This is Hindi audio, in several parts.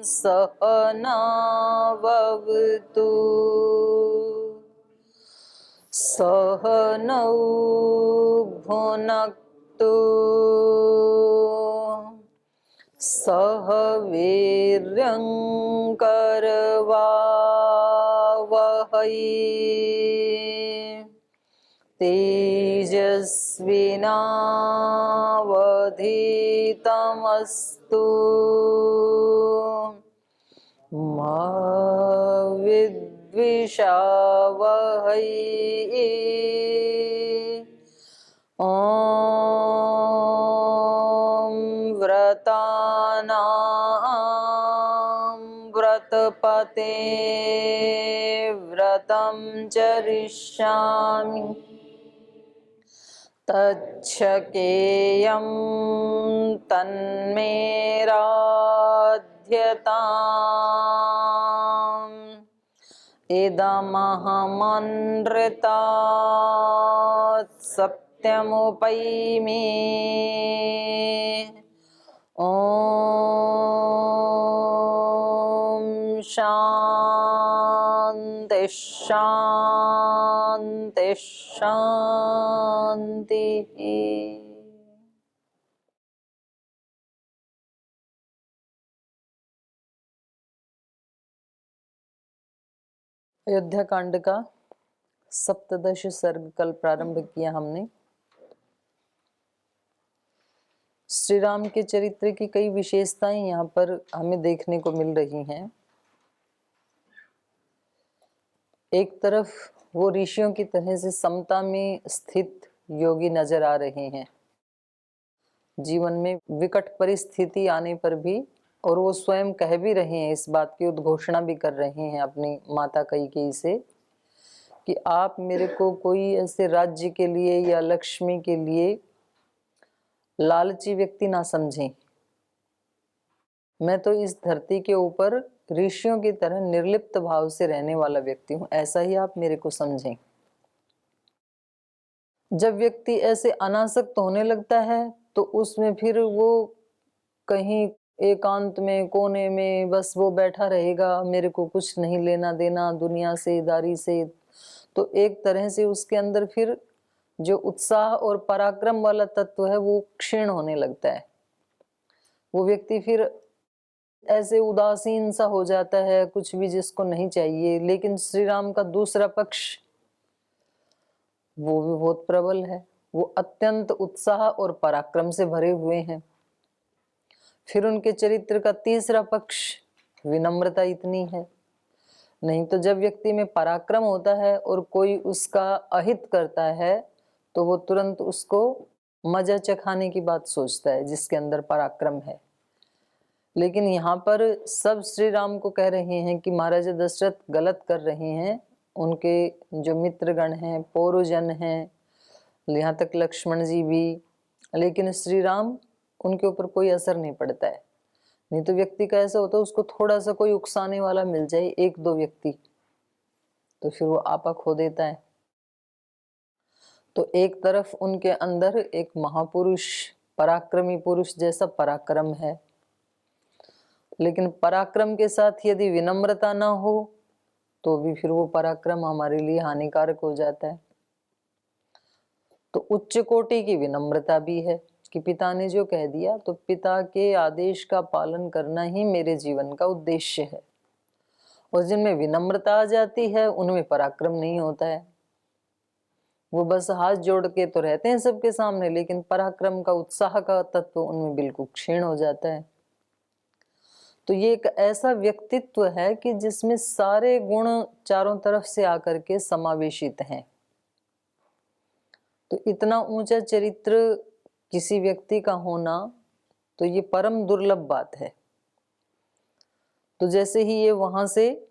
सहनाववतु सहनौ भुनक्तु सह वीर्यं करवावहै तेजस्विनावधीतमस्तु मा विद्विषावहै ॐ व्रतानां व्रतपते व्रतं चरिष्यामि तच्छकेयं तन्मे राध्यताम् इदमहमनृतात् सत्यमुपैमि ॐ शान्ति शान्ति शान्तिः। अयोध्या कांड का सप्तदश सर्ग कल प्रारंभ किया हमने। श्री राम के चरित्र की कई विशेषताएं यहाँ पर हमें देखने को मिल रही हैं। एक तरफ वो ऋषियों की तरह से समता में स्थित योगी नजर आ रहे हैं, जीवन में विकट परिस्थिति आने पर भी, और वो स्वयं कह भी रहे हैं, इस बात की उद्घोषणा भी कर रहे हैं अपनी माता कैकेयी से कि आप मेरे को कोई ऐसे राज्य के लिए या लक्ष्मी के लिए लालची व्यक्ति ना समझें। मैं तो इस धरती के ऊपर ऋषियों की तरह निर्लिप्त भाव से रहने वाला व्यक्ति हूं, ऐसा ही आप मेरे को समझें। जब व्यक्ति ऐसे अनासक्त होने लगता है तो उसमें फिर वो कहीं एकांत में कोने में बस वो बैठा रहेगा, मेरे को कुछ नहीं लेना देना दुनिया से, दारी से। तो एक तरह से उसके अंदर फिर जो उत्साह और पराक्रम वाला तत्व है वो क्षीण होने लगता है। वो व्यक्ति फिर ऐसे उदासीन सा हो जाता है, कुछ भी जिसको नहीं चाहिए। लेकिन श्री राम का दूसरा पक्ष वो भी बहुत प्रबल है, वो अत्यंत उत्साह और पराक्रम से भरे हुए हैं। फिर उनके चरित्र का तीसरा पक्ष विनम्रता इतनी है। नहीं तो जब व्यक्ति में पराक्रम होता है और कोई उसका अहित करता है तो वो तुरंत उसको मजा चखाने की बात सोचता है, जिसके अंदर पराक्रम है। लेकिन यहाँ पर सब श्री राम को कह रहे हैं कि महाराजा दशरथ गलत कर रहे हैं। उनके जो मित्रगण हैं, पौरजन हैं, यहाँ तक लक्ष्मण जी भी, लेकिन श्री राम उनके ऊपर कोई असर नहीं पड़ता है। नहीं तो व्यक्ति का ऐसा होता है, उसको थोड़ा सा कोई उकसाने वाला मिल जाए, एक दो व्यक्ति, तो फिर वो आपा खो देता है। तो एक तरफ उनके अंदर एक महापुरुष, पराक्रमी पुरुष जैसा पराक्रम है, लेकिन पराक्रम के साथ यदि विनम्रता ना हो तो भी फिर वो पराक्रम हमारे लिए हानिकारक हो जाता है। तो उच्च कोटि की विनम्रता भी है कि पिता ने जो कह दिया तो पिता के आदेश का पालन करना ही मेरे जीवन का उद्देश्य है। और जिनमें विनम्रता आ जाती है उनमें पराक्रम नहीं होता है। वो बस हाथ जोड़ के तो रहते हैं सबके सामने, लेकिन पराक्रम का, उत्साह का तत्व उनमें बिल्कुल क्षीण हो जाता है। तो ये एक ऐसा व्यक्तित्व है कि जिसमें सारे गुण चारों तरफ से आकर के समावेशित हैं। तो इतना ऊंचा चरित्र किसी व्यक्ति का होना तो ये परम दुर्लभ बात है। तो जैसे ही ये वहां से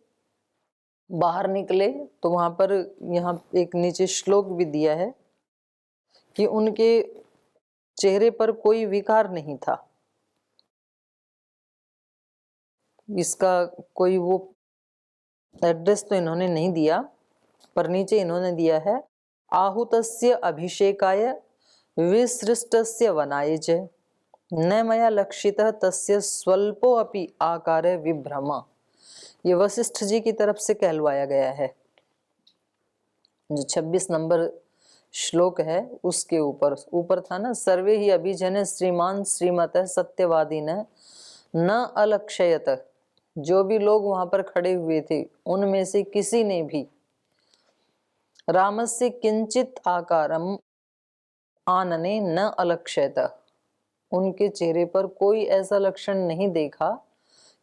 बाहर निकले तो वहां पर, यहाँ एक नीचे श्लोक भी दिया है कि उनके चेहरे पर कोई विकार नहीं था। इसका कोई वो एड्रेस तो इन्होंने नहीं दिया, पर नीचे इन्होंने दिया है आहुतस्य अभिषेकाय विसृष्टस्य वनाय च न मया लक्षितः तस्य स्वल्पो अपि आकारे विभ्रम। ये वशिष्ठ जी की तरफ से कहलवाया गया है। जो 26 नंबर श्लोक है उसके ऊपर था ना, सर्वे ही अभिजन श्रीमान श्रीमतः सत्यवादीन न अलक्षयत। जो भी लोग वहां पर खड़े हुए थे उनमें से किसी ने भी रामस्य किंचित आकारम आनने न अलक्षयत, उनके चेहरे पर कोई ऐसा लक्षण नहीं देखा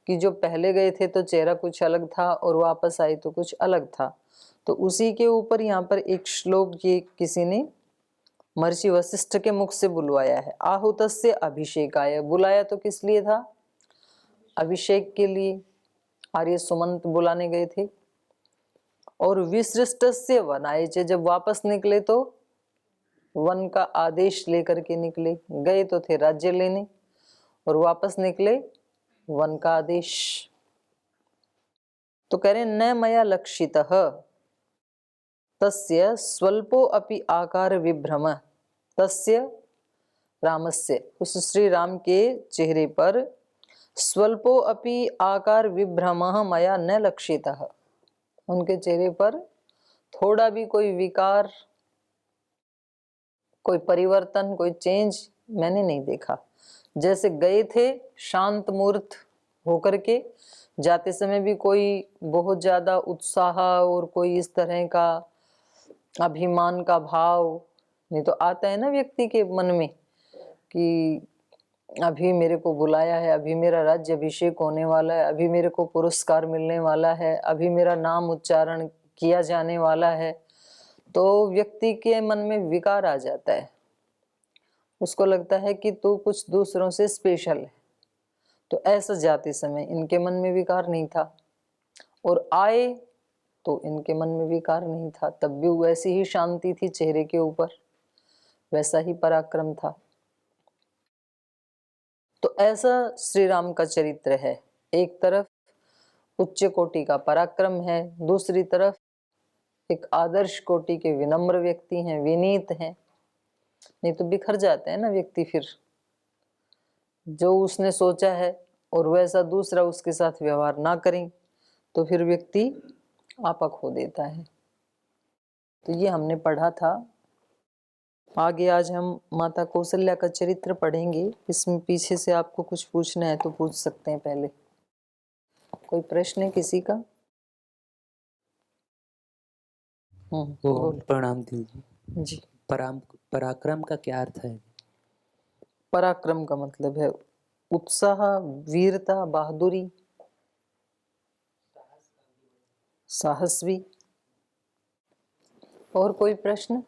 कि जो पहले गए थे तो चेहरा कुछ अलग था और वापस आए तो कुछ अलग था। तो उसी के ऊपर यहाँ पर एक श्लोक ये किसी ने महर्षि वशिष्ठ के मुख से बुलवाया है। आहुतस्य अभिषेकाय, बुलाया तो किस लिए था? अभिषेक के लिए आर्य सुमंत बुलाने गए थे। और विसृष्टस्य वनाय, जब वापस निकले तो वन का आदेश लेकर के निकले। गए तो थे राज्य लेने और वापस निकले वन का आदेश। तो कह रहे न मया लक्षितः तस्य स्वल्पो अपि आकार विभ्रम, तस्य रामस्य, उस श्री राम के चेहरे पर स्वल्पो अपि आकार विभ्रमः मया न लक्षितः, उनके चेहरे पर थोड़ा भी कोई विकार, कोई परिवर्तन, कोई चेंज मैंने नहीं देखा। जैसे गए थे शांत मूर्त होकर के, जाते समय भी कोई बहुत ज्यादा उत्साह और कोई इस तरह का अभिमान का भाव नहीं तो आता है ना व्यक्ति के मन में कि अभी मेरे को बुलाया है, अभी मेरा राज्य अभिषेक होने वाला है, अभी मेरे को पुरस्कार मिलने वाला है, अभी मेरा नाम उच्चारण किया जाने वाला है। तो व्यक्ति के मन में विकार आ जाता है, उसको लगता है कि तू कुछ दूसरों से स्पेशल है। तो ऐसा जाते समय इनके मन में विकार नहीं था, और आए तो इनके मन में विकार नहीं था, तब भी वैसी ही शांति थी चेहरे के ऊपर, वैसा ही पराक्रम था। तो ऐसा श्री राम का चरित्र है। एक तरफ उच्च कोटि का पराक्रम है, दूसरी तरफ एक आदर्श कोटि के विनम्र व्यक्ति हैं, विनीत हैं। नहीं तो बिखर जाते हैं ना व्यक्ति, फिर जो उसने सोचा है और वैसा दूसरा उसके साथ व्यवहार ना करें तो फिर व्यक्ति आपा खो देता है। तो ये हमने पढ़ा था। आगे आज हम माता कौशल्या का चरित्र पढ़ेंगे। इसमें पीछे से आपको कुछ पूछना है तो पूछ सकते हैं। पहले कोई प्रश्न है किसी का? प्रणाम दीदी जी। पराक्रम का क्या अर्थ है? पराक्रम का मतलब है उत्साह, वीरता, बहादुरी, साहस भी। और कोई प्रश्न?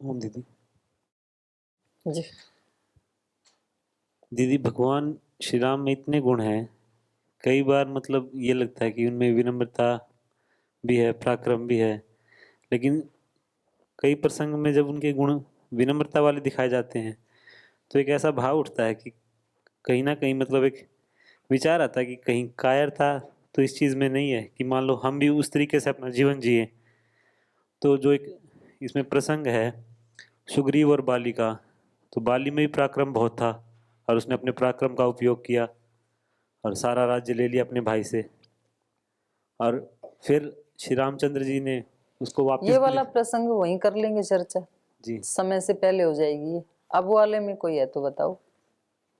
दीदी जी। दीदी भगवान श्री राम में इतने गुण हैं, कई बार मतलब ये लगता है कि उनमें विनम्रता भी है, पराक्रम भी है, लेकिन कई प्रसंग में जब उनके गुण विनम्रता वाले दिखाए जाते हैं तो एक ऐसा भाव उठता है कि कहीं ना कहीं मतलब एक विचार आता है कि कहीं कायरता तो इस चीज़ में नहीं है कि मान लो हम भी उस तरीके से अपना जीवन जिए। तो जो एक इसमें प्रसंग है सुग्रीव और बाली का, तो बाली में भी पराक्रम बहुत था और उसने अपने पराक्रम का उपयोग किया और सारा राज्य ले लिया अपने भाई से, और फिर श्री रामचंद्र जी ने उसको ये वापस वाला प्रसंग वहीं कर लेंगे चर्चा, जी। समय से पहले हो जाएगी ये। अब वाले में कोई है तो बताओ।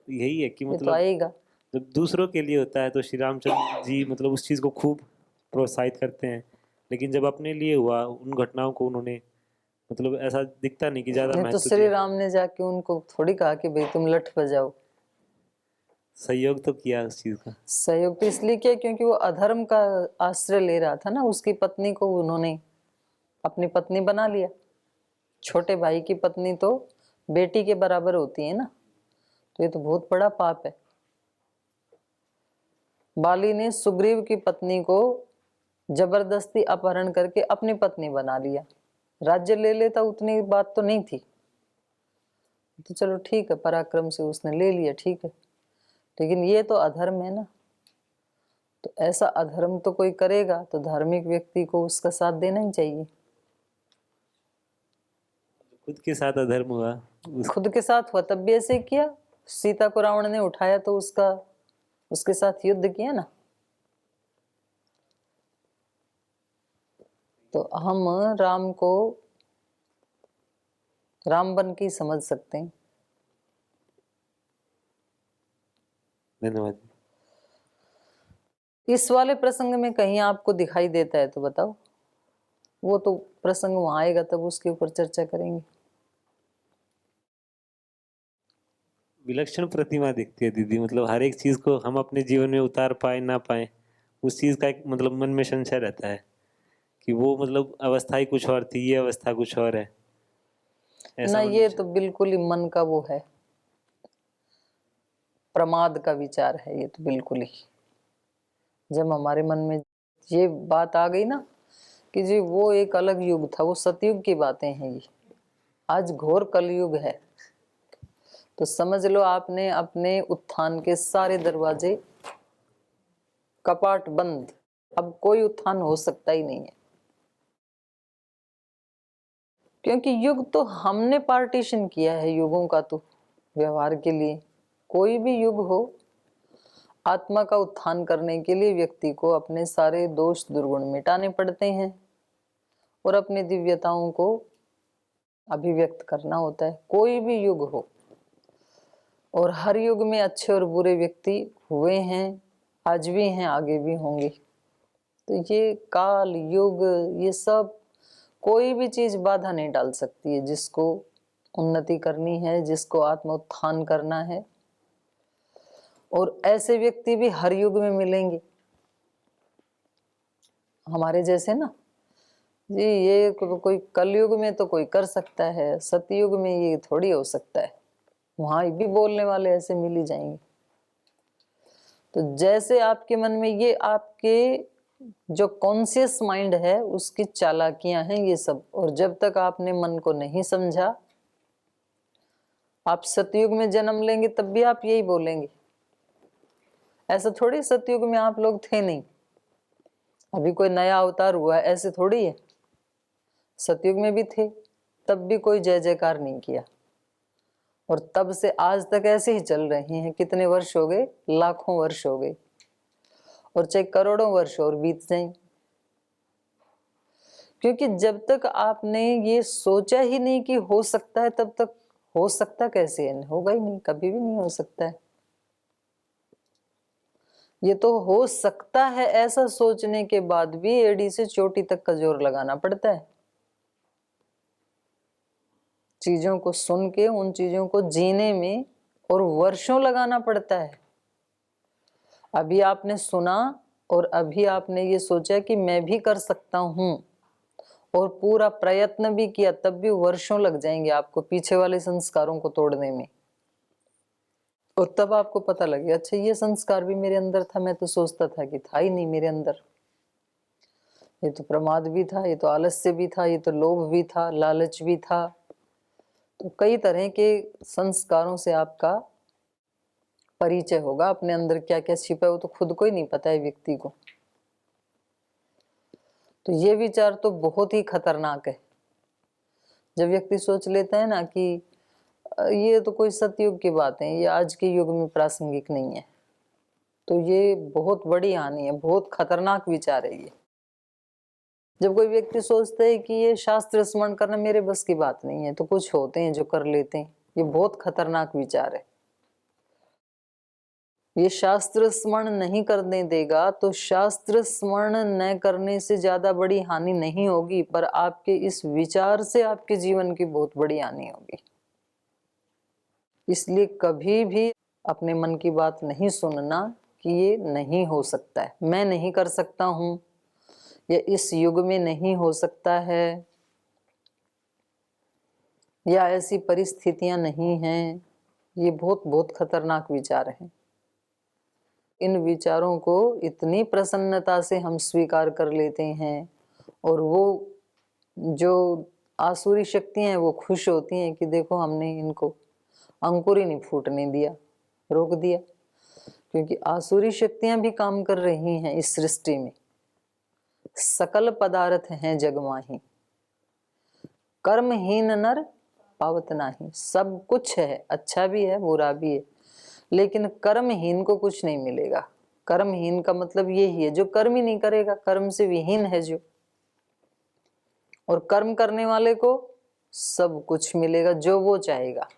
यही है कि ये तो मतलब आएगा। जब दूसरों के लिए होता है तो श्री रामचंद्र जी मतलब उस चीज़ को खूब प्रोत्साहित करते हैं, लेकिन जब अपने लिए हुआ उन घटनाओं को उन्होंने मतलब ऐसा दिखता नहीं कि ज़्यादा नहीं तो महत्व श्री दिया। राम ने जाके उनको थोड़ी कहा कि भाई तुम लठ बजाओ। सहयोग तो किया उस चीज़ का। सहयोग तो इसलिए किया क्योंकि वो अधर्म का आश्रय ले रहा था ना। उसकी पत्नी को उन्होंने अपनी पत्नी बना लिया। छोटे भाई की पत्नी तो बेटी के बराबर होती है ना, तो ये तो बहुत बड़ा पाप है। बाली ने सुग्रीव की पत्नी को जबरदस्ती अपहरण करके अपनी पत्नी बना लिया। राज्य ले लेता उतनी बात तो नहीं थी, तो चलो ठीक है, पराक्रम से उसने ले लिया, ठीक है, लेकिन ये तो अधर्म है ना। तो ऐसा अधर्म तो कोई करेगा तो धार्मिक व्यक्ति को उसका साथ देना ही चाहिए। खुद के साथ अधर्म हुआ। खुद के साथ हुआ तब भी ऐसे ही किया। सीता को रावण ने उठाया तो उसके साथ युद्ध किया ना। तो हम राम को राम बन के ही समझ सकते हैं। धन्यवाद। इस वाले प्रसंग में कहीं आपको दिखाई देता है तो बताओ। वो तो प्रसंग वहां आएगा तब उसके ऊपर चर्चा करेंगे। विलक्षण प्रतिमा दिखती है दीदी, मतलब हर एक चीज को हम अपने जीवन में उतार पाए ना पाए, उस चीज का एक मतलब मन में संशय रहता है कि वो मतलब अवस्था ही कुछ और थी, ये अवस्था कुछ और है, ऐसा ना। मन ये में तो बिल्कुल ही मन का वो है, प्रमाद का विचार है ये तो बिल्कुल ही। जब हमारे मन में ये बात आ गई ना कि जी वो एक अलग युग था, वो सतयुग की बातें हैं, ये आज घोर कलयुग है, तो समझ लो आपने अपने उत्थान के सारे दरवाजे कपाट बंद। अब कोई उत्थान हो सकता ही नहीं है, क्योंकि युग तो हमने पार्टीशन किया है युगों का। तो व्यवहार के लिए कोई भी युग हो, आत्मा का उत्थान करने के लिए व्यक्ति को अपने सारे दोष दुर्गुण मिटाने पड़ते हैं और अपनी दिव्यताओं को अभिव्यक्त करना होता है। कोई भी युग हो, और हर युग में अच्छे और बुरे व्यक्ति हुए हैं, आज भी हैं, आगे भी होंगे। तो ये काल युग, ये सब कोई भी चीज बाधा नहीं डाल सकती है जिसको उन्नति करनी है, जिसको आत्म उत्थान करना है। और ऐसे व्यक्ति भी हर युग में मिलेंगे हमारे जैसे ना जी। ये कोई कलयुग में तो कोई कर सकता है, सतयुग में ये थोड़ी हो सकता है। वहां भी बोलने वाले ऐसे मिल ही जाएंगे। तो जैसे आपके मन में ये आपके जो कॉन्शियस माइंड है उसकी चालाकियां हैं ये सब, और जब तक आपने मन को नहीं समझा, आप सतयुग में जन्म लेंगे तब भी आप यही बोलेंगे। ऐसा थोड़ी सतयुग में आप लोग थे नहीं, अभी कोई नया अवतार हुआ है, ऐसे थोड़ी है। सतयुग में भी थे, तब भी कोई जय जयकार नहीं किया, और तब से आज तक ऐसे ही चल रहे हैं। कितने वर्ष हो गए? लाखों वर्ष हो गए, और चाहे करोड़ों वर्ष और बीत जाए। क्योंकि जब तक आपने ये सोचा ही नहीं कि हो सकता है, तब तक हो सकता कैसे है? होगा ही नहीं, कभी भी नहीं हो सकता है। ये तो हो सकता है ऐसा सोचने के बाद भी एड़ी से चोटी तक का जोर लगाना पड़ता है। चीजों को सुन के उन चीजों को जीने में और वर्षों लगाना पड़ता है। अभी आपने सुना और अभी आपने ये सोचा कि मैं भी कर सकता हूं, और पूरा प्रयत्न भी किया, तब भी वर्षों लग जाएंगे आपको पीछे वाले संस्कारों को तोड़ने में। और तब आपको पता लगे अच्छा ये संस्कार भी मेरे अंदर था, मैं तो सोचता था कि था ही नहीं मेरे अंदर। ये तो प्रमाद भी था, ये तो आलस्य भी था, ये तो लोभ भी था, लालच भी था। तो कई तरह के संस्कारों से आपका परिचय होगा। अपने अंदर क्या क्या छिपा है वो तो खुद को ही नहीं पता है व्यक्ति को। तो ये विचार तो बहुत ही खतरनाक है। जब व्यक्ति सोच लेता है ना कि ये तो कोई सतयुग की बात है, ये आज के युग में प्रासंगिक नहीं है, तो ये बहुत बड़ी हानि है, बहुत खतरनाक विचार है ये। जब कोई व्यक्ति सोचता है कि ये शास्त्र स्मरण करना मेरे बस की बात नहीं है, तो कुछ होते हैं जो कर लेते हैं, ये बहुत खतरनाक विचार है। ये शास्त्र स्मरण नहीं करने देगा तो शास्त्र स्मरण न करने से ज्यादा बड़ी हानि नहीं होगी, पर आपके इस विचार से आपके जीवन की बहुत बड़ी हानि होगी। इसलिए कभी भी अपने मन की बात नहीं सुनना कि ये नहीं हो सकता है, मैं नहीं कर सकता हूं, या इस युग में नहीं हो सकता है, या ऐसी परिस्थितियां नहीं हैं। ये बहुत बहुत खतरनाक विचार हैं। इन विचारों को इतनी प्रसन्नता से हम स्वीकार कर लेते हैं, और वो जो आसुरी शक्तियां हैं वो खुश होती हैं कि देखो हमने इनको अंकुर ही नहीं फूटने दिया, रोक दिया। क्योंकि आसुरी शक्तियां भी काम कर रही हैं इस सृष्टि में। सकल पदार्थ हैं जग माही, कर्महीन नर पावत नाही। सब कुछ है, अच्छा भी है बुरा भी है, लेकिन कर्महीन को कुछ नहीं मिलेगा। कर्महीन का मतलब यही है जो कर्म ही नहीं करेगा, कर्म से विहीन है जो। और कर्म करने वाले को सब कुछ मिलेगा जो वो चाहेगा।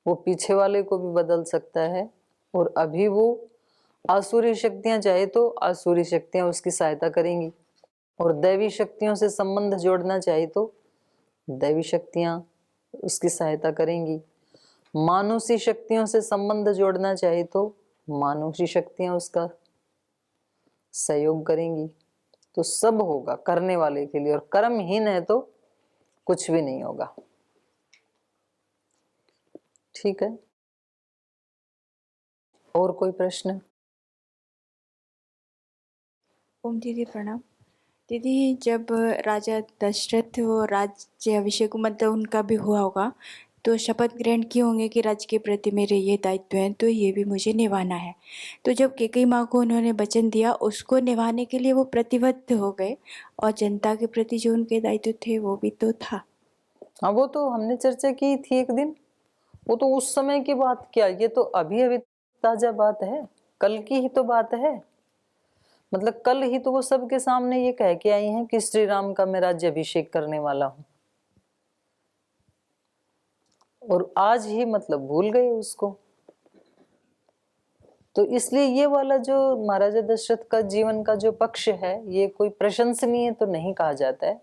वो पीछे वाले को भी बदल सकता है, और अभी वो आसुरी शक्तियां चाहे तो आसुरी शक्तियां उसकी सहायता करेंगी, और दैवी शक्तियों से संबंध जोड़ना चाहे तो दैवी शक्तियां उसकी सहायता करेंगी। मानुषी शक्तियों से संबंध जोड़ना चाहे तो मानुषी शक्तियां उसका सहयोग करेंगी। तो सब होगा करने वाले के लिए, और कर्महीन है तो कुछ भी नहीं होगा। ठीक है, और कोई प्रश्न? ओम दीदी प्रणाम। दीदी, जब राजा दशरथ वो राज्य अभिषेक मतलब उनका भी हुआ होगा, तो शपथ ग्रहण किए होंगे कि राज्य के प्रति मेरे ये दायित्व हैं, तो ये भी मुझे निभाना है। तो जब कैकेयी माँ को उन्होंने वचन दिया, उसको निभाने के लिए वो प्रतिबद्ध हो गए, और जनता के प्रति जो उनके दायित्व थे वो भी तो था। हाँ, वो तो हमने चर्चा की थी एक दिन। वो तो उस समय की बात, क्या ये तो अभी अभी ताजा बात है, कल की ही तो बात है। मतलब कल ही तो वो सबके सामने ये कह के आई हैं कि श्री राम का मैं राज्य अभिषेक करने वाला हूं, और आज ही मतलब भूल गए उसको। तो इसलिए ये वाला जो महाराजा दशरथ का जीवन का जो पक्ष है, ये कोई प्रशंसनीय तो नहीं कहा जाता है।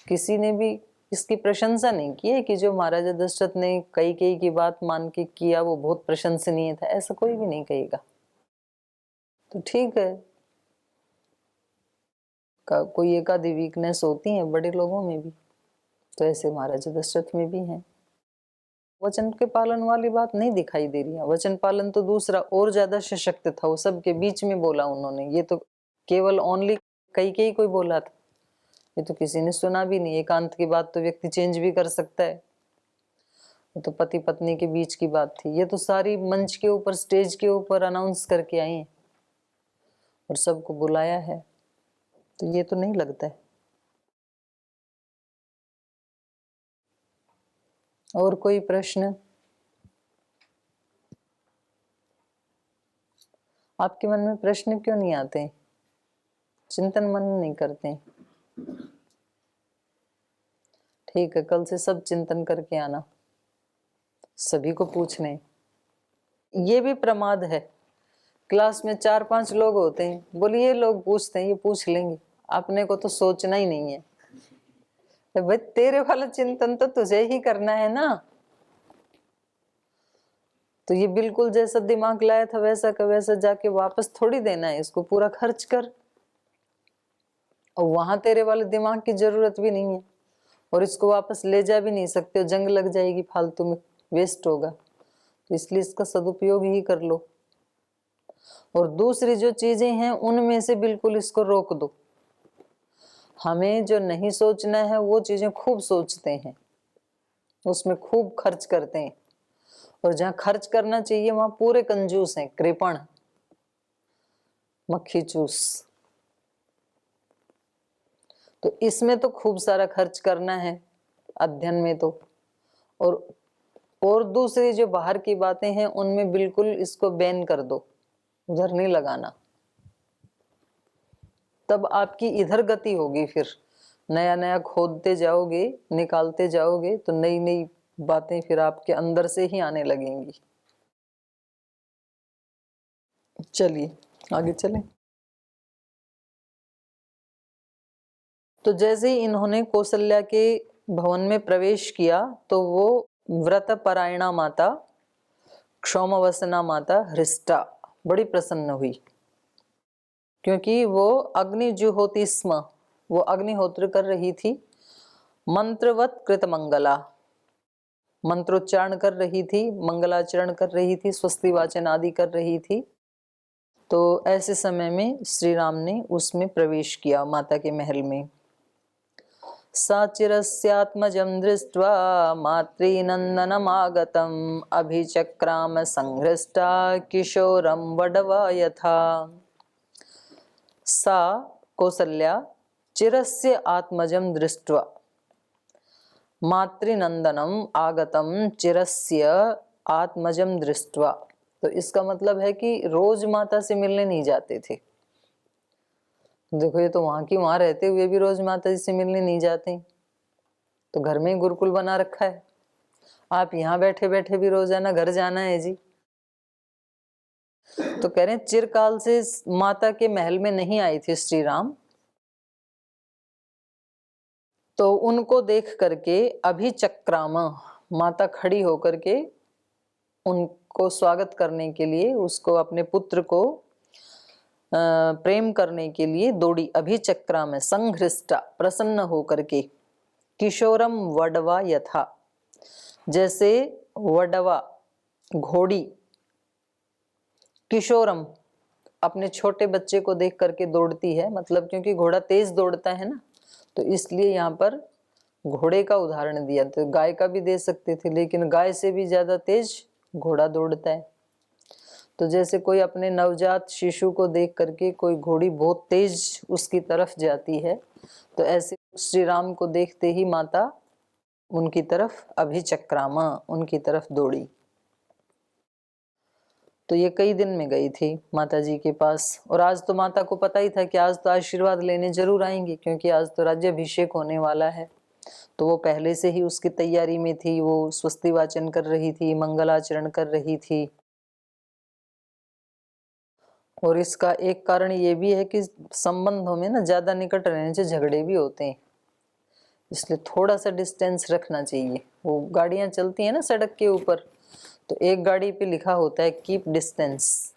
किसी ने भी इसकी प्रशंसा नहीं की है कि जो महाराजा दशरथ ने कैकेयी की बात मान के किया वो बहुत प्रशंसनीय था, ऐसा कोई भी नहीं कहेगा। तो ठीक है, कोई एक आधी वीकनेस होती है बड़े लोगों में भी, तो ऐसे महाराजा दशरथ में भी है। वचन के पालन वाली बात नहीं दिखाई दे रही है। वचन पालन तो दूसरा और ज्यादा सशक्त था, वो सबके बीच में बोला उन्होंने। ये तो केवल ओनली कैकेयी को ही बोला था, ये तो किसी ने सुना भी नहीं। एकांत की बात तो व्यक्ति चेंज भी कर सकता है, ये तो पति पत्नी के बीच की बात थी। ये तो सारी मंच के ऊपर, स्टेज के ऊपर अनाउंस करके आई है और सबको बुलाया है, तो ये तो नहीं लगता है। और कोई प्रश्न? आपके मन में प्रश्न क्यों नहीं आते? चिंतन मन नहीं करते? ठीक है, कल से सब चिंतन करके आना, सभी को पूछने। ये भी प्रमाद है, क्लास में 4-5 लोग होते हैं, बोलिए ये लोग पूछते हैं, ये पूछ लेंगे, अपने को तो सोचना ही नहीं है। तो भाई तेरे वाला चिंतन तो तुझे ही करना है ना। तो ये बिल्कुल जैसा दिमाग लाया था वैसा का वैसा जाके वापस थोड़ी देना है, इसको पूरा खर्च कर। और वहां तेरे वाले दिमाग की जरूरत भी नहीं है, और इसको वापस ले जा भी नहीं सकते, जंग लग जाएगी फालतू में, वेस्ट होगा। तो इसलिए इसका सदुपयोग ही कर लो। और दूसरी जो चीजें हैं उनमें से बिल्कुल इसको रोक दो। हमें जो नहीं सोचना है वो चीजें खूब सोचते हैं, उसमें खूब खर्च करते हैं, और जहां खर्च करना चाहिए वहां पूरे कंजूस हैं, कृपण, मक्खी चूस। तो इसमें तो खूब सारा खर्च करना है, अध्ययन में तो। और दूसरी जो बाहर की बातें हैं उनमें बिल्कुल इसको बैन कर दो, उधर नहीं लगाना। तब आपकी इधर गति होगी, फिर नया नया खोदते जाओगे, निकालते जाओगे, तो नई नई बातें फिर आपके अंदर से ही आने लगेंगी। चलिए आगे चलें। तो जैसे ही इन्होंने कौशल्या के भवन में प्रवेश किया, तो वो व्रत परायणा माता, क्षौमवसना माता हृष्टा बड़ी प्रसन्न हुई, क्योंकि वो अग्निजुहोति स्म, वो अग्निहोत्र कर रही थी। मंत्रवत कृत मंगला, मंत्रोच्चारण कर रही थी, मंगलाचरण कर रही थी, स्वस्ति वाचन आदि कर रही थी। तो ऐसे समय में श्री राम ने उसमें प्रवेश किया, माता के महल में। सा चिरस्यात्मजं दृष्ट्वा मातृनन्दनमागतम् अभिचक्राम संहृष्टा किशोरं वडवा यथा। सा कौसल्या चिरस्य आत्मजं दृष्ट्वा, मातृनंदनम आगतम चिरस्य आत्मजम दृष्ट्वा। तो इसका मतलब है कि रोज माता से मिलने नहीं जाते थे। देखो, ये तो वहां की वहां रहते हुए भी रोज माता जी से मिलने नहीं जाते, तो घर में ही गुरुकुल बना रखा है। आप यहाँ बैठे बैठे भी रोजाना घर जाना है जी। तो कह रहे हैं चिरकाल से माता के महल में नहीं आए थे श्री राम, तो उनको देख करके अभी चक्रामा, माता खड़ी होकर के उनको स्वागत करने के लिए, उसको अपने पुत्र को प्रेम करने के लिए दौड़ी। अभी चक्रा में संघृष्टा, प्रसन्न होकर के, किशोरम वडवा यथा, जैसे वडवा घोड़ी किशोरम अपने छोटे बच्चे को देख करके दौड़ती है, मतलब क्योंकि घोड़ा तेज दौड़ता है ना, तो इसलिए यहाँ पर घोड़े का उदाहरण दिया। तो गाय का भी दे सकते थे, लेकिन गाय से भी ज्यादा तेज घोड़ा दौड़ता है। तो जैसे कोई अपने नवजात शिशु को देख करके कोई घोड़ी बहुत तेज उसकी तरफ जाती है, तो ऐसे श्री राम को देखते ही माता उनकी तरफ अभिचक्रामा, उनकी तरफ दौड़ी। तो ये कई दिन में गई थी माता जी के पास, और आज तो माता को पता ही था कि आज तो आशीर्वाद लेने जरूर आएंगे, क्योंकि आज तो राज्याभिषेक होने वाला है। तो वो पहले से ही उसकी तैयारी में थी, वो स्वस्ति वाचन कर रही थी, मंगलाचरण कर रही थी। और इसका एक कारण ये भी है कि संबंधों में ना ज्यादा निकट रहने से झगड़े भी होते हैं, इसलिए थोड़ा सा डिस्टेंस रखना चाहिए। वो गाड़ियां चलती हैं ना सड़क के ऊपर, तो एक गाड़ी पे लिखा होता है कीप डिस्टेंस,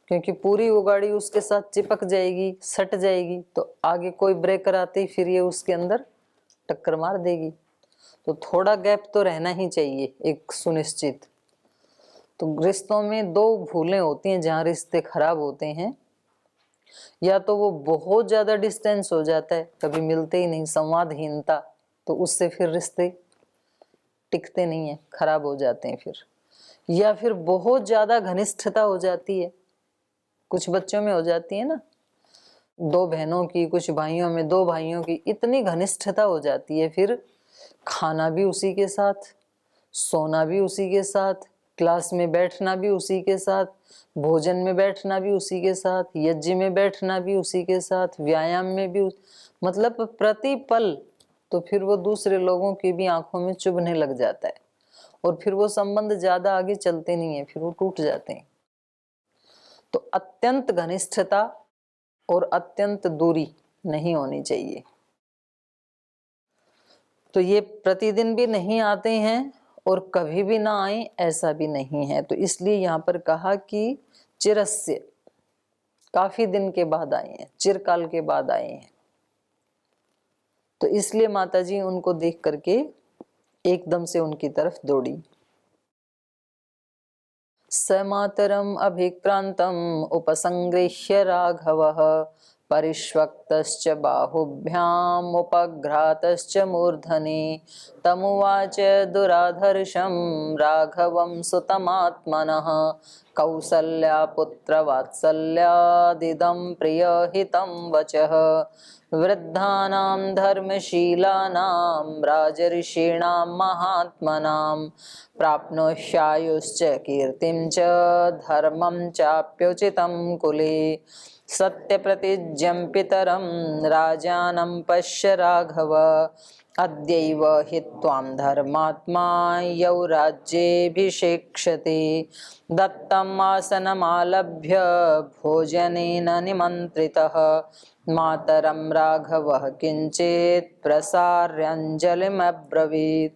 क्योंकि पूरी वो गाड़ी उसके साथ चिपक जाएगी, सट जाएगी, तो आगे कोई ब्रेकर आते ही फिर ये उसके अंदर टक्कर मार देगी। तो थोड़ा गैप तो रहना ही चाहिए, एक सुनिश्चित। तो रिश्तों में दो भूलें होती हैं जहाँ रिश्ते खराब होते हैं, या तो वो बहुत ज्यादा डिस्टेंस हो जाता है, कभी मिलते ही नहीं, संवादहीनता, तो उससे फिर रिश्ते टिकते नहीं है, खराब हो जाते हैं फिर। या फिर बहुत ज्यादा घनिष्ठता हो जाती है, कुछ बच्चों में हो जाती है ना, दो बहनों की, कुछ भाइयों में, दो भाइयों की इतनी घनिष्ठता हो जाती है, फिर खाना भी उसी के साथ, सोना भी उसी के साथ, क्लास में बैठना भी उसी के साथ, भोजन में बैठना भी उसी के साथ, यज्ञ में बैठना भी उसी के साथ, व्यायाम में भी मतलब प्रतिपल। तो फिर वो दूसरे लोगों की भी आंखों में चुभने लग जाता है, और फिर वो संबंध ज्यादा आगे चलते नहीं है, फिर वो टूट जाते हैं। तो अत्यंत घनिष्ठता और अत्यंत दूरी नहीं होनी चाहिए। तो ये प्रतिदिन भी नहीं आते हैं और कभी भी ना आए ऐसा भी नहीं है। तो इसलिए यहाँ पर कहा कि चिरस्य, काफी दिन के बाद आए हैं, चिरकाल के बाद आए हैं। तो इसलिए माता जी उनको देख करके एकदम से उनकी तरफ दौड़ी। स मातरम अभिक्रांतम उपसंगृह्य राघवः परिष्वक्तश्च बाहुभ्याम उपघ्रातश्च मूर्धनि तमुवाच दुराधर्षं राघवं सुतमात्मनः कौसल्या पुत्रवात्सल्यादिदं प्रियहितं वचः वृद्धानां धर्मशीलानां राजर्षीणां महात्मनां प्राप्नोष्यायुश्च कीर्तिं च धर्मं चाप्युचितं कुले सत्यप्रतिज्ञं पितरं राजानं पश्य राघव अद्यैव हि त्वां धर्मात्मा यौ राज्येऽभिषेक्ष्यते दत्तम् आसनमालभ्य भोजनेन निमन्त्रितः मातरं राघवः किञ्चित् प्रसार्यञ्जलिमब्रवीत्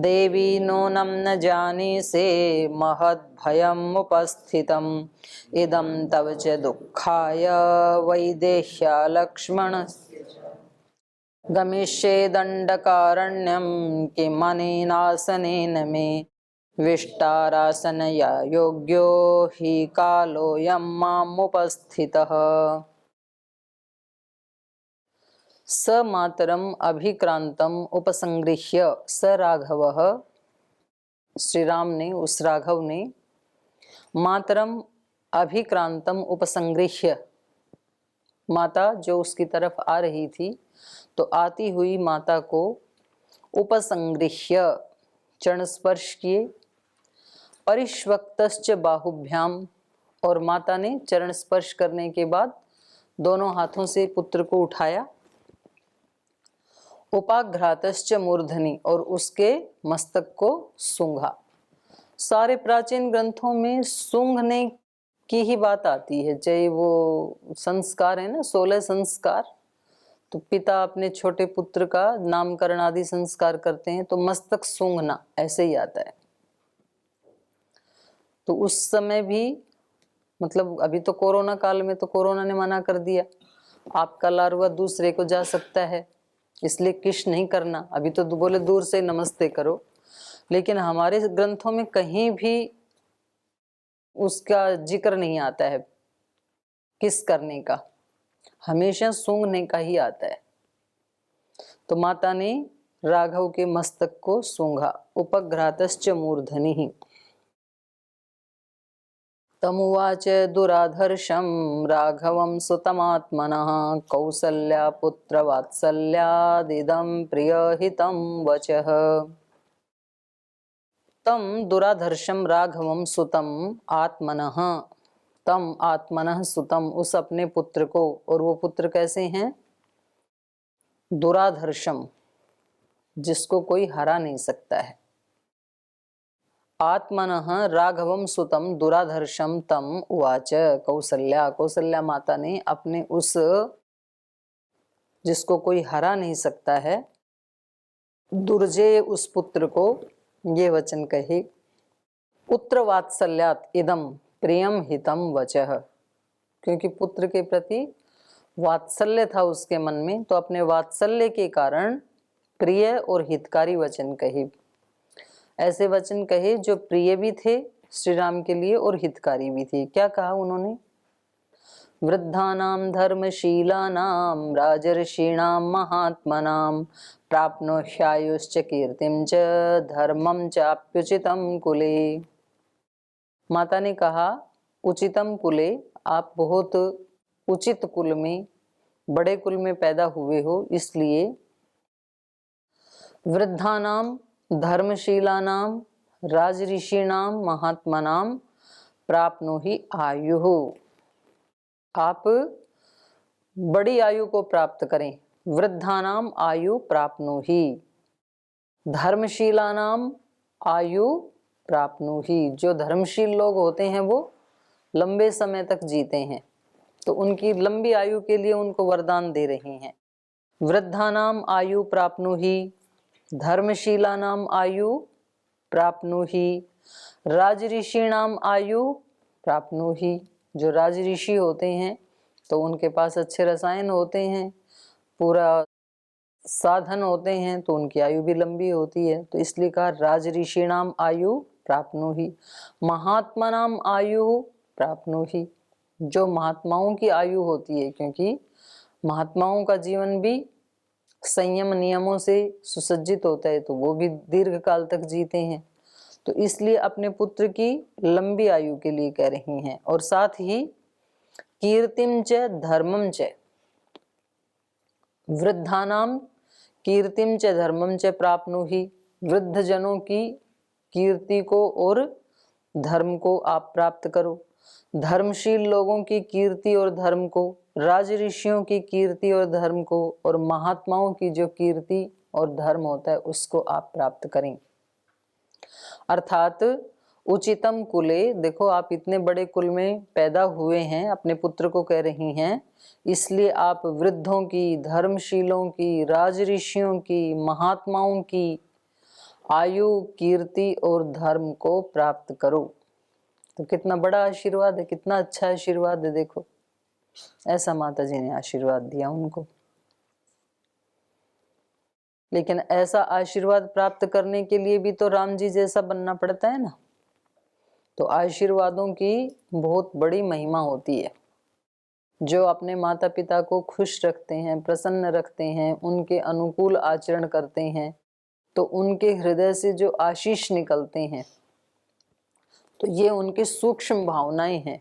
देवी नूनं न जानीसे महद्भयम् उपस्थितम् इदं तव च दुःखाय वैदेह्या लक्ष्मण गमिष्ये दण्डकारण्यं किमनेनासनेन मे विष्टारासनया योग्यो हि कालोऽयं मामुपस्थितः। स मातरम अभिक्रांतम उपसंगृह्य, स राघवः, श्री राम ने, उस राघव ने, मातरम अभिक्रांतम उपसंगृह्य, माता जो उसकी तरफ आ रही थी, तो आती हुई माता को उपसंगृह्य चरण स्पर्श किए, परिष्वक्तश्च बाहुभ्याम, और माता ने चरण स्पर्श करने के बाद दोनों हाथों से पुत्र को उठाया, उपाघ्रातश्च मूर्धनि, और उसके मस्तक को सूंघा। सारे प्राचीन ग्रंथों में सूंघने की ही बात आती है, चाहे वो संस्कार है ना, 16 संस्कार, तो पिता अपने छोटे पुत्र का नामकरण आदि संस्कार करते हैं तो मस्तक सूंघना ऐसे ही आता है। तो उस समय भी मतलब अभी तो कोरोना काल में तो कोरोना ने मना कर दिया, आपका लार्वा दूसरे को जा सकता है इसलिए किस नहीं करना, अभी तो बोले दूर से नमस्ते करो, लेकिन हमारे ग्रंथों में कहीं भी उसका जिक्र नहीं आता है किस करने का, हमेशा सूंघने का ही आता है। तो माता ने राघव के मस्तक को सूंघा, उपघ्रातश्च मूर्धनि। तमुवाच दुराधर्षं राघवं सुतमात्मनः कौसल्या पुत्रवात्सल्यादिदं प्रियहितं वचः। तम दुराधर्षम राघवम सुतम आत्मनः, तम आत्मनः सुतम, उस अपने पुत्र को, और वो पुत्र कैसे हैं? दुराधर्षम, जिसको कोई हरा नहीं सकता है। आत्मनः राघवम सुतम दुराधर्षम तम उवाच कौसल्या, कौसल्या माता ने अपने उस जिसको कोई हरा नहीं सकता है दुर्जय उस पुत्र को ये वचन कहे, पुत्र वात्सल्यात इदम प्रियम हितम वचः, क्योंकि पुत्र के प्रति वात्सल्य था उसके मन में, तो अपने वात्सल्य के कारण प्रिय और हितकारी वचन कहे। ऐसे वचन कहे जो प्रिय भी थे श्री राम के लिए और हितकारी भी थे। क्या कहा उन्होंने? वृद्धानां धर्मशीलानां राजर्षीणां महात्मनां प्राप्नोह्यायुश्च कीर्तिं च धर्मं चाप्युचितं कुले। माता ने कहा उचितम कुले, आप बहुत उचित कुल में, बड़े कुल में पैदा हुए हो, इसलिए वृद्धानां धर्मशीलानां राजऋषीणां महात्मनां प्राप्नोहि आयुः, आप बड़ी आयु को प्राप्त करें। वृद्धानाम आयु प्राप्नोहि, धर्मशीलानाम आयु प्राप्नोहि, जो धर्मशील लोग होते हैं वो लंबे समय तक जीते हैं, तो उनकी लंबी आयु के लिए उनको वरदान दे रहे हैं। वृद्धानाम आयु प्राप्नोहि, धर्मशीलानाम आयु प्राप्नोहि, राजऋषीणाम आयु प्राप्नोहि, जो राजऋषि होते हैं तो उनके पास अच्छे रसायन होते हैं, पूरा साधन होते हैं, तो उनकी आयु भी लंबी होती है, तो इसलिए कहा राजऋषीणाम आयु प्राप्नोहि, महात्मानाम आयु प्राप्नोहि, जो महात्माओं की आयु होती है, क्योंकि महात्माओं का जीवन भी संयम नियमों से सुसज्जित होता है, तो वो भी दीर्घ काल तक जीते हैं, तो इसलिए अपने पुत्र की लंबी आयु के लिए कह रही हैं। और साथ ही कीर्तिम च धर्मम च, वृद्धानाम कीर्तिम च धर्मम च प्राप्नोहि, वृद्ध जनों की कीर्ति को और धर्म को आप प्राप्त करो। धर्मशील लोगों की कीर्ति और धर्म को, राज ऋषियों की कीर्ति और धर्म को, और महात्माओं की जो कीर्ति और धर्म होता है उसको आप प्राप्त करें। अर्थात उचितम कुले, देखो आप इतने बड़े कुल में पैदा हुए हैं, अपने पुत्र को कह रही हैं, इसलिए आप वृद्धों की, धर्मशीलों की, राज ऋषियों की, महात्माओं की आयु, कीर्ति और धर्म को प्राप्त करो। तो कितना बड़ा आशीर्वाद है, कितना अच्छा आशीर्वाद है, देखो ऐसा माता जी ने आशीर्वाद दिया उनको। लेकिन ऐसा आशीर्वाद प्राप्त करने के लिए भी तो राम जी जैसा बनना पड़ता है ना, तो आशीर्वादों की बहुत बड़ी महिमा होती है। जो अपने माता पिता को खुश रखते हैं, प्रसन्न रखते हैं, उनके अनुकूल आचरण करते हैं, तो उनके हृदय से जो आशीष निकलते हैं, तो ये उनकी सूक्ष्म भावनाएं हैं,